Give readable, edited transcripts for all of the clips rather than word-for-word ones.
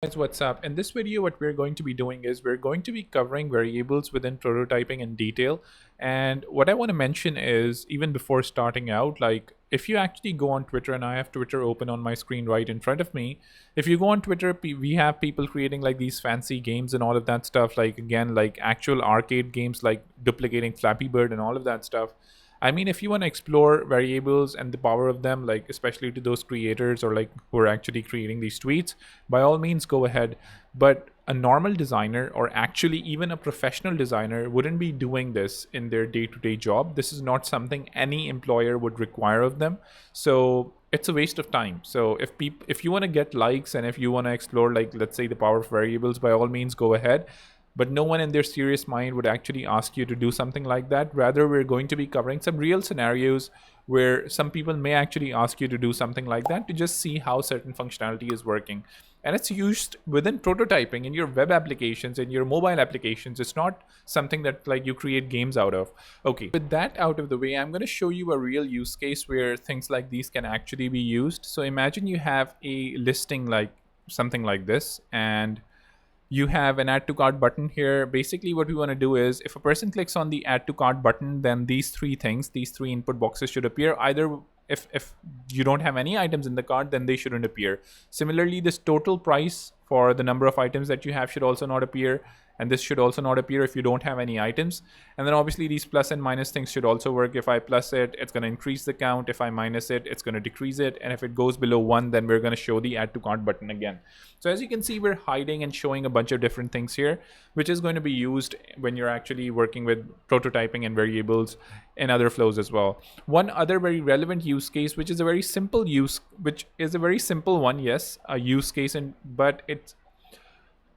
Guys, what's up? In this video, what we're going to be doing is we're going to be covering variables within prototyping in detail. And what I want to mention is, even before starting out, like if you actually go on Twitter, and I have Twitter open on my screen right in front of me, if you go on Twitter, we have people creating like these fancy games and all of that stuff, like again, like actual arcade games, like duplicating Flappy Bird and all of that stuff. I mean, if you want to explore variables and the power of them, like especially to those creators or like who are actually creating these tweets, by all means go ahead. But a normal designer, or actually even a professional designer, wouldn't be doing this in their day-to-day job. This is not something any employer would require of them. So it's a waste of time. So if you want to get likes, and if you want to explore, like let's say, the power of variables, by all means go ahead. But no one in their serious mind would actually ask you to do something like that. Rather, we're going to be covering some real scenarios where some people may actually ask you to do something like that to just see how certain functionality is working. And it's used within prototyping in your web applications and your mobile applications. It's not something that like you create games out of. Okay, with that out of the way, I'm going to show you a real use case where things like these can actually be used. So imagine you have a listing like something like this, and you have an add to cart button here. Basically what we want to do is, if a person clicks on the add to cart button, then these three input boxes should appear. Either if you don't have any items in the cart, then they shouldn't appear. Similarly, this total price for the number of items that you have should also not appear, and this should also not appear if you don't have any items. And then obviously these plus and minus things should also work. If I plus it, it's going to increase the count. If I minus it, it's going to decrease it. And if it goes below 1, then we're going to show the add to cart button again. So as you can see, we're hiding and showing a bunch of different things here, which is going to be used when you're actually working with prototyping and variables in other flows as well. One other very relevant use case, which is a very simple one, yes, a use case, but it's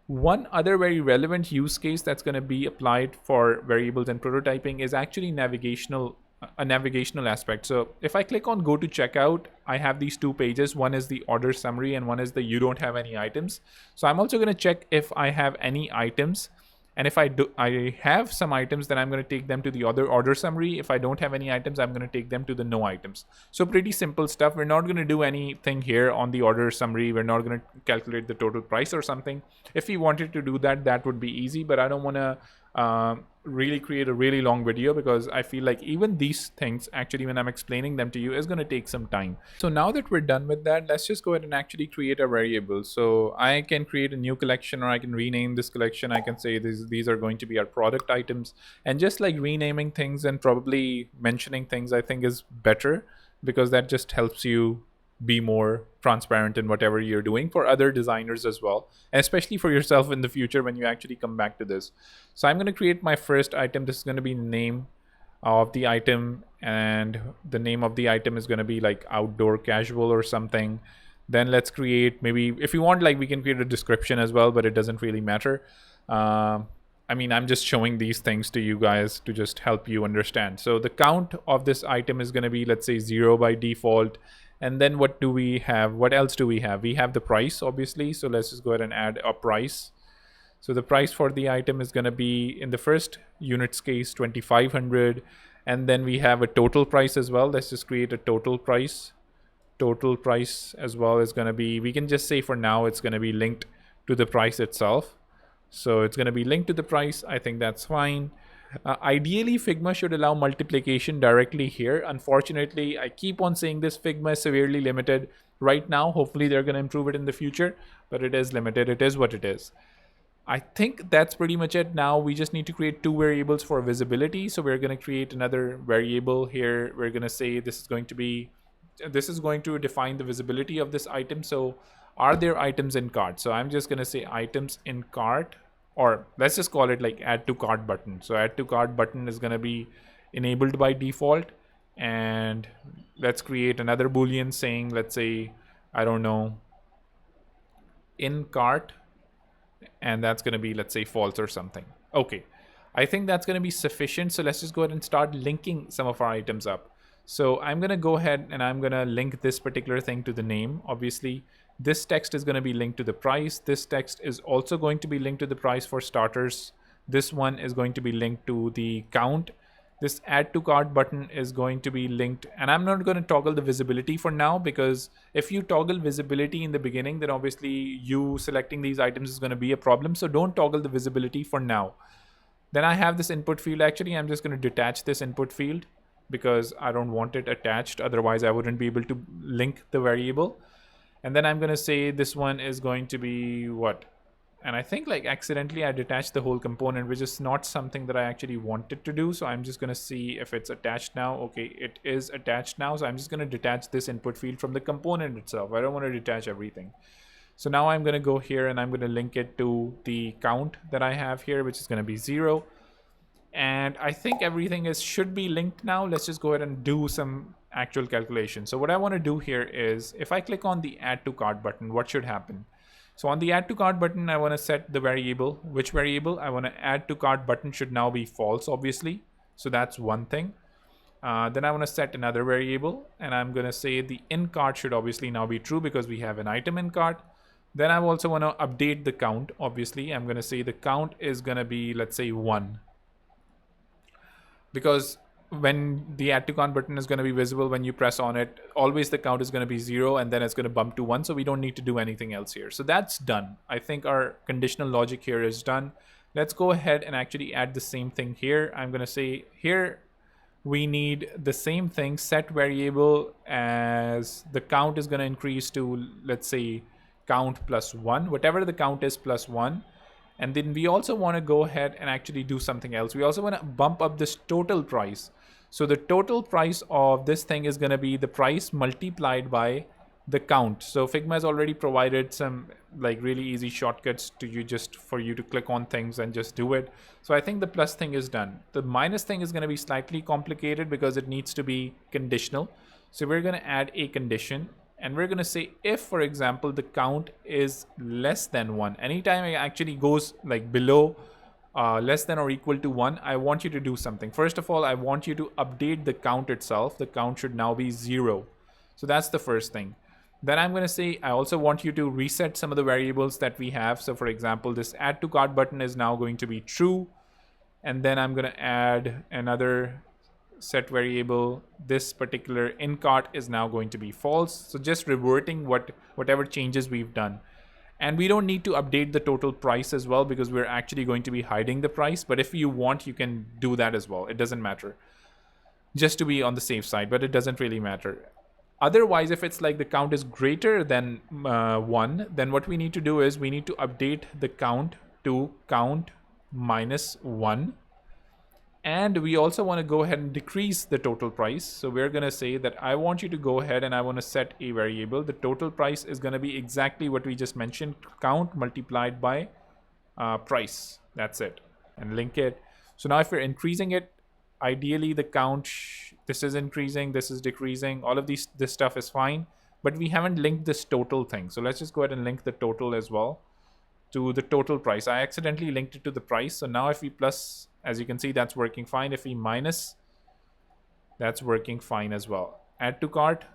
one other very relevant use case that's going to be applied for variables and prototyping is actually a navigational aspect. So if I click on go to checkout, I have these two pages. One is the order summary and one is the you don't have any items. So I'm also going to check if I have any items. And if I have some items, then I'm going to take them to the other order summary. If I don't have any items, I'm going to take them to the no items. So pretty simple stuff. We're not going to do anything here on the order summary. We're not going to calculate the total price or something. If we wanted to do that, that would be easy, but I don't want to really create a really long video, because I feel like even these things, actually when I'm explaining them to you, is going to take some time. So now that we're done with that, let's just go ahead and actually create a variable. So I can create a new collection, or I can rename this collection. I can say these are going to be our product items, and just like renaming things and probably mentioning things, I think is better, because that just helps you be more transparent in whatever you're doing for other designers as well, and especially for yourself in the future when you actually come back to this. So I'm going to create my first item. This is going to be name of the item, and the name of the item is going to be like outdoor casual or something. Then let's create, maybe if you want, like we can create a description as well, but it doesn't really matter. I mean, I'm just showing these things to you guys to just help you understand. So the count of this item is going to be, let's say, 0 by default. And then what do we have? What else do we have? We have the price, obviously. So let's just go ahead and add a price. So the price for the item is going to be, in the first units case, 2500. And then we have a total price as well. Let's just create a total price. Total price as well is going to be, we can just say for now it's going to be linked to the price itself. So it's going to be linked to the price. I think that's fine. Ideally, Figma should allow multiplication directly here. Unfortunately, I keep on saying this, Figma is severely limited right now. Hopefully they're going to improve it in the future, but it is limited. It is what it is. I think that's pretty much it. Now we just need to create two variables for visibility. So we're going to create another variable here. We're going to say this is going to define the visibility of this item. So are there items in cart? So I'm just going to say items in cart, or let's just call it like add to cart button. So add to cart button is going to be enabled by default. And let's create another boolean saying, let's say, I don't know, in cart, and that's going to be, let's say, false or something. Okay, I think that's going to be sufficient. So let's just go ahead and start linking some of our items up. So I'm going to go ahead and I'm going to link this particular thing to the name. Obviously, this text is going to be linked to the price. This text is also going to be linked to the price for starters. This one is going to be linked to the count. this add to cart button is going to be linked, and I'm not going to toggle the visibility for now, because if you toggle visibility in the beginning, then obviously you selecting these items is going to be a problem. So don't toggle the visibility for now. Then I have this input field. Actually, I'm just going to detach this input field because I don't want it attached. Otherwise, I wouldn't be able to link the variable. And then I'm going to say this one is going to be what? And I think like accidentally I detached the whole component, which is not something that I actually wanted to do. So I'm just going to see if it's attached now. Okay, it is attached now. So I'm just going to detach this input field from the component itself. I don't want to detach everything. So now I'm going to go here and I'm going to link it to the count that I have here, which is going to be 0. And I think everything should be linked now. Let's just go ahead and do some actual calculation. So what I want to do here is, if I click on the add to cart button, what should happen? So on the add to cart button, I want to set the variable. Which variable? I want to add to cart button should now be false, obviously. So that's one thing. Then I want to set another variable, and I'm going to say the in cart should obviously now be true because we have an item in cart. Then I also want to update the count. Obviously, I'm going to say the count is going to be, let's say, 1. Because when the add to count button is going to be visible when you press on it, always the count is going to be 0 and then it's going to bump to 1. So we don't need to do anything else here. So that's done. I think our conditional logic here is done. Let's go ahead and actually add the same thing here. I'm going to say here we need the same thing, set variable as the count is going to increase to, let's say, count plus 1, whatever the count is plus 1. And then we also want to go ahead and actually do something else. We also want to bump up this total price. So the total price of this thing is going to be the price multiplied by the count. So Figma has already provided some like really easy shortcuts to you, just for you to click on things and just do it. So I think the plus thing is done. The minus thing is going to be slightly complicated because it needs to be conditional. So we're going to add a condition. And we're going to say if, for example, the count is less than 1, anytime it actually goes like below less than or equal to 1, I want you to do something. First of all, I want you to update the count itself. The count should now be 0. So that's the first thing. Then I'm going to say I also want you to reset some of the variables that we have. So for example, this add to cart button is now going to be true. And then I'm going to add another set variable. This particular in cart is now going to be false. So just reverting whatever changes we've done. And we don't need to update the total price as well because we're actually going to be hiding the price. But if you want, you can do that as well. It doesn't matter. Just to be on the safe side, but it doesn't really matter. Otherwise, if it's like the count is greater than 1, then what we need to do is we need to update the count to count minus 1. And we also want to go ahead and decrease the total price. So we're going to say that I want you to go ahead and I want to set a variable. The total price is going to be exactly what we just mentioned, count multiplied by price. That's it. And link it. So now if we're increasing it, ideally the count, this is increasing, this is decreasing. All of this stuff is fine. But we haven't linked this total thing. So let's just go ahead and link the total as well to the total price. I accidentally linked it to the price. So now if we plus, as you can see, that's working fine. If we minus, that's working fine as well. Add to cart,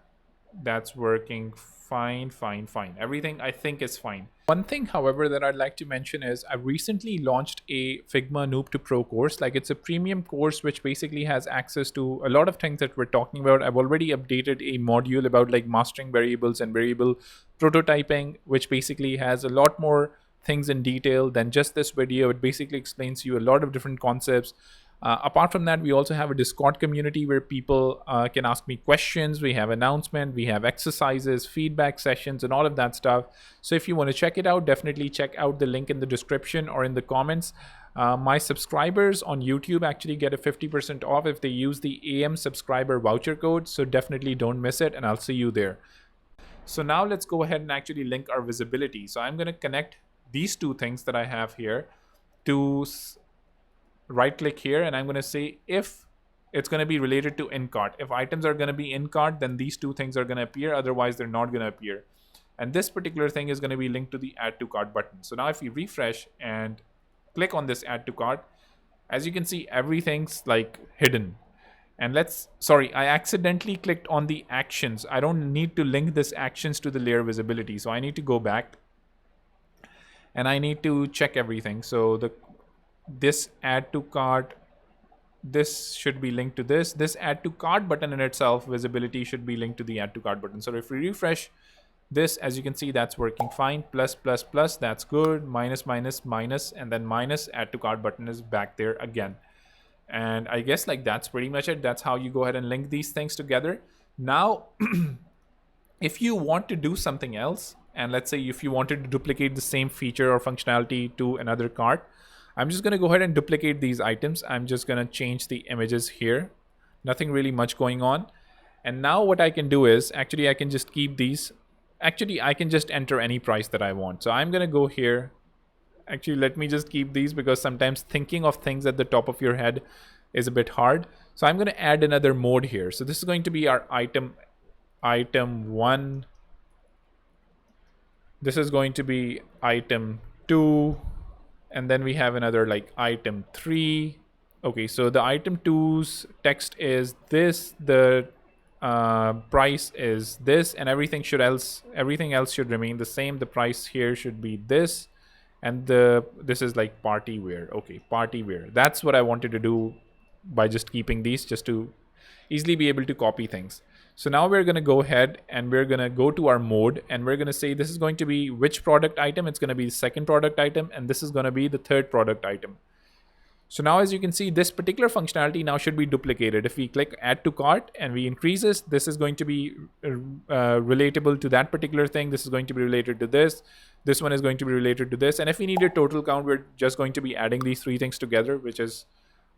that's working fine. Everything I think is fine. One thing, however, that I'd like to mention is I recently launched a Figma Noob to Pro course. Like, it's a premium course which basically has access to a lot of things that we're talking about. I've already updated a module about like mastering variables and variable prototyping, which basically has a lot more things in detail than just this video. It basically explains to you a lot of different concepts. Apart from that, we also have a Discord community where people can ask me questions. We have announcement, we have exercises, feedback sessions, and all of that stuff. So if you want to check it out, definitely check out the link in the description or in the comments. My subscribers on YouTube actually get a 50% off if they use the AM subscriber voucher code. So definitely don't miss it, and I'll see you there. So now let's go ahead and actually link our visibility. So I'm going to connect these two things that I have here to right click here, and I'm going to say if it's going to be related to in cart. If items are going to be in cart, then these two things are going to appear, otherwise they're not going to appear. And this particular thing is going to be linked to the add to cart button. So now if you refresh and click on this add to cart, as you can see, everything's like hidden. And I accidentally clicked on the actions. I don't need to link this actions to the layer visibility. So I need to go back and I need to check everything. So this add to cart this should be linked to this add to cart button in itself, visibility should be linked to the add to cart button. So if we refresh this, as you can see, that's working fine. Plus plus plus, that's good. Minus minus minus, and then minus add to cart button is back there again. And I guess like that's pretty much it. That's how you go ahead and link these things together. Now if you want to do something else, and let's say if you wanted to duplicate the same feature or functionality to another cart, I'm just going to go ahead and duplicate these items. I'm just going to change the images here. Nothing really much going on. And now what I can do is, actually I can just keep these. Actually, I can just enter any price that I want. So I'm going to go here. Actually, let me just keep these because sometimes thinking of things at the top of your head is a bit hard. So I'm going to add another mode here. So this is going to be our item 1. This is going to be item 2. And then we have another like item 3. Okay, so the item 2's text is this, the price is this, and everything else should remain the same. The price here should be this, and this is like party wear. Okay, party wear. That's what I wanted to do by just keeping these, just to easily be able to copy things. So now we're going to go ahead and we're going to go to our mode, and we're going to say this is going to be which product item. It's going to be the second product item, and this is going to be the third product item. So now as you can see, this particular functionality now should be duplicated. If we click add to cart and we increase this is going to be relatable to that particular thing. This is going to be related to this. This one is going to be related to this. And if we need a total count, we're just going to be adding these 3 things together, which is,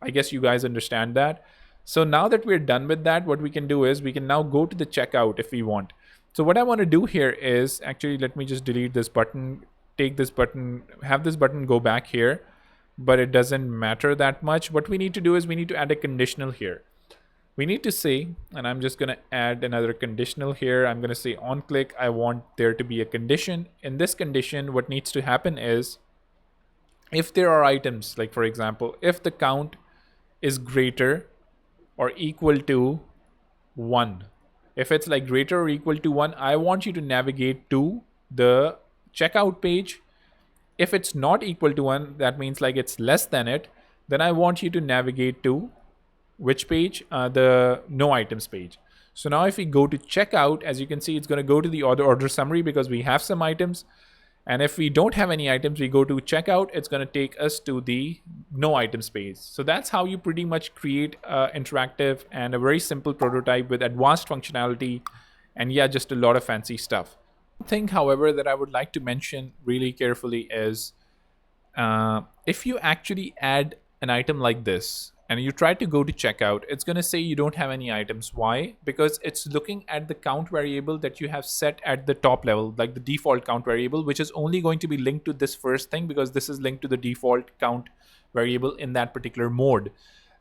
I guess you guys understand that. So now that we're done with that, what we can do is we can now go to the checkout if we want. So what I want to do here is, actually, let me just delete this button, take this button, have this button go back here, but it doesn't matter that much. What we need to do is we need to add a conditional here. We need to say, and I'm just going to add another conditional here. I'm going to say on click, I want there to be a condition. In this condition, what needs to happen is if there are items, like for example, if the count is greater or equal to 1. If it's like greater or equal to 1, I want you to navigate to the checkout page. If it's not equal to 1, that means like it's less than it, then I want you to navigate to which page? The no items page. So now if we go to checkout, as you can see, it's going to go to the order summary because we have some items. And if we don't have any items, we go to checkout, it's going to take us to the no items page. So that's how you pretty much create interactive and a very simple prototype with advanced functionality and yeah, just a lot of fancy stuff. One thing, however, that I would like to mention really carefully is if you actually add an item like this and you try to go to checkout, it's going to say you don't have any items. Why? Because it's looking at the count variable that you have set at the top level, like the default count variable, which is only going to be linked to this first thing because this is linked to the default count variable in that particular mode.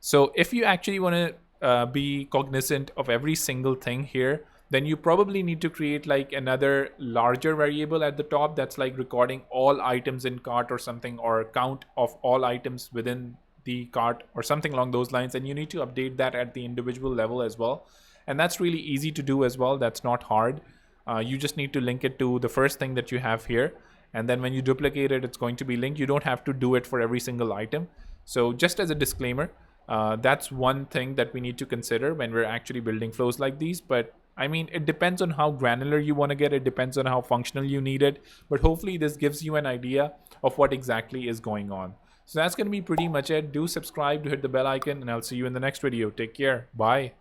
So if you actually want to be cognizant of every single thing here, then you probably need to create like another larger variable at the top that's like recording all items in cart or something, or count of all items within the cart or something along those lines. And you need to update that at the individual level as well. And that's really easy to do as well. That's not hard. You just need to link it to the first thing that you have here. And then when you duplicate it, it's going to be linked. You don't have to do it for every single item. So just as a disclaimer, that's one thing that we need to consider when we're actually building flows like these. But I mean, it depends on how granular you want to get. It depends on how functional you need it. But hopefully this gives you an idea of what exactly is going on. So that's going to be pretty much it. Do subscribe, do hit the bell icon, and I'll see you in the next video. Take care. Bye.